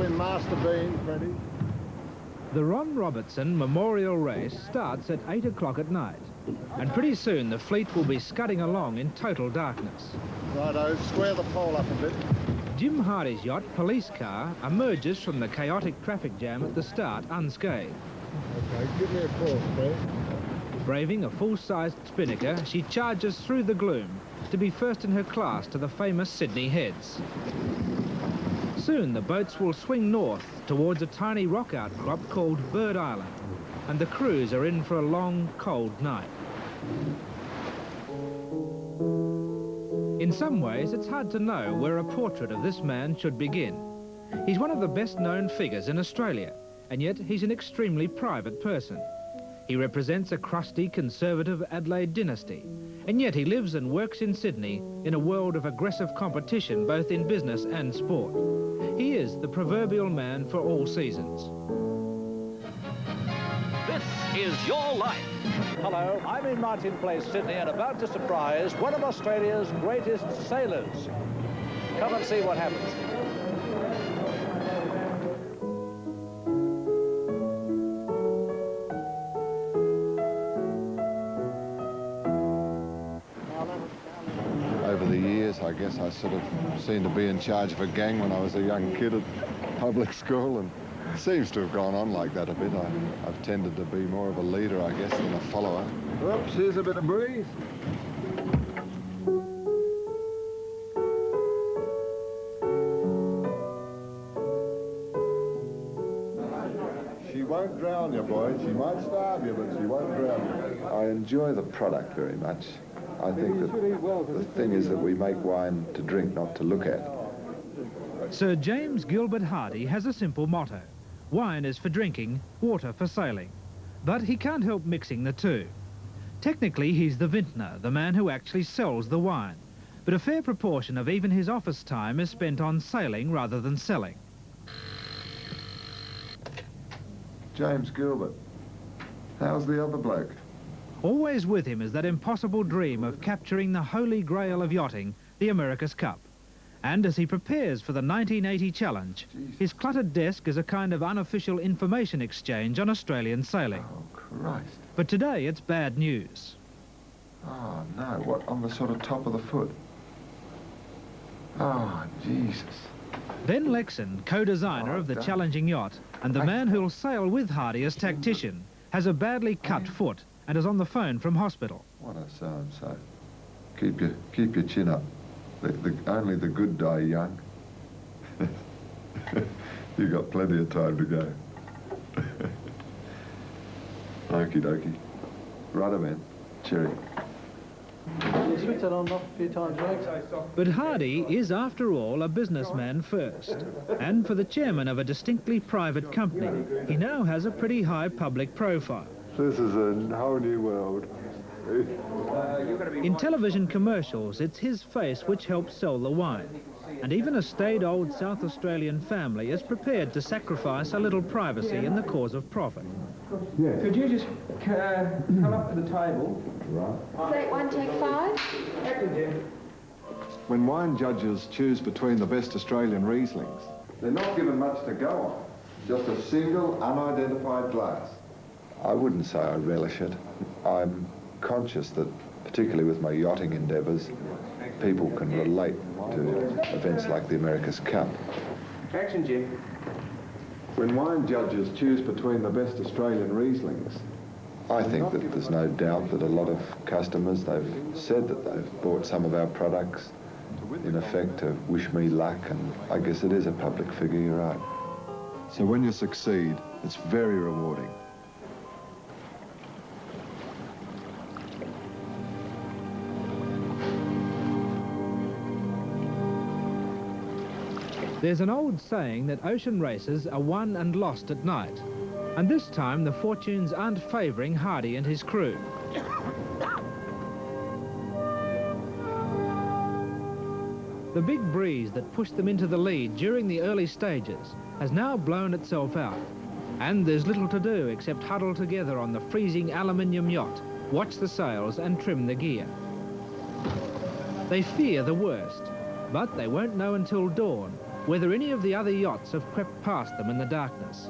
in Master Bean, Freddie. The Ron Robertson Memorial Race starts at 8 o'clock at night, and pretty soon the fleet will be scudding along in total darkness. Righto, square the pole up a bit. Jim Hardy's yacht, Police Car, emerges from the chaotic traffic jam at the start unscathed. Okay, give me a call, Fred. Braving a full-sized spinnaker, she charges through the gloom to be first in her class to the famous Sydney Heads. Soon the boats will swing north towards a tiny rock outcrop called Bird Island, and the crews are in for a long, cold night. In some ways, it's hard to know where a portrait of this man should begin. He's one of the best-known figures in Australia, and yet he's an extremely private person. He represents a crusty, conservative Adelaide dynasty, and yet he lives and works in Sydney in a world of aggressive competition both in business and sport. He is the proverbial man for all seasons. This is your life. Hello, I'm in Martin Place, Sydney, and about to surprise one of Australia's greatest sailors. Come and see what happens. Over the years, I guess I sort of seemed to be in charge of a gang when I was a young kid at public school, and it seems to have gone on like that a bit. I've tended to be more of a leader, I guess, than a follower. Oops, here's a bit of breeze. She won't drown you, boy. She might starve you, but she won't drown you. I enjoy the product very much. I think that the thing is that we make wine to drink, not to look at. Sir James Gilbert Hardy has a simple motto. Wine is for drinking, water for sailing. But he can't help mixing the two. Technically, he's the vintner, the man who actually sells the wine. But a fair proportion of even his office time is spent on sailing rather than selling. James Gilbert. How's the other bloke? Always with him is that impossible dream of capturing the holy grail of yachting, the America's Cup. And as he prepares for the 1980 challenge, his cluttered desk is a kind of unofficial information exchange on Australian sailing. Oh, Christ. But today it's bad news. Oh, no. What, on the sort of top of the foot? Oh, Jesus. Ben Lexon, co-designer of the challenging yacht, and the man who'll sail with Hardy as tactician, has a badly cut foot and is on the phone from hospital. What a so-and-so. Keep your chin up. Only the good die young. You got plenty of time to go. Okie dokie. Righto, man. Cherry. You switch that on and off a few times, Rex. But Hardy is, after all, a businessman first. And for the chairman of a distinctly private company, he now has a pretty high public profile. This is a whole new world. In television commercials, it's his face which helps sell the wine. And even a staid old South Australian family is prepared to sacrifice a little privacy in the cause of profit. Yes. Could you just come up to the table? Right. Take one, take five. When wine judges choose between the best Australian Rieslings, they're not given much to go on. Just a single, unidentified glass. I wouldn't say I relish it. I'm conscious that, particularly with my yachting endeavours, people can relate to events like the America's Cup. Action, Jim. When wine judges choose between the best Australian Rieslings, I think that there's no doubt that a lot of customers, they've said that they've bought some of our products, in effect, to wish me luck, and I guess it is a public figure, you're right. So when you succeed, it's very rewarding. There's an old saying that ocean races are won and lost at night. And this time the fortunes aren't favouring Hardy and his crew. The big breeze that pushed them into the lead during the early stages has now blown itself out. And there's little to do except huddle together on the freezing aluminium yacht, watch the sails and trim the gear. They fear the worst, but they won't know until dawn, whether any of the other yachts have crept past them in the darkness.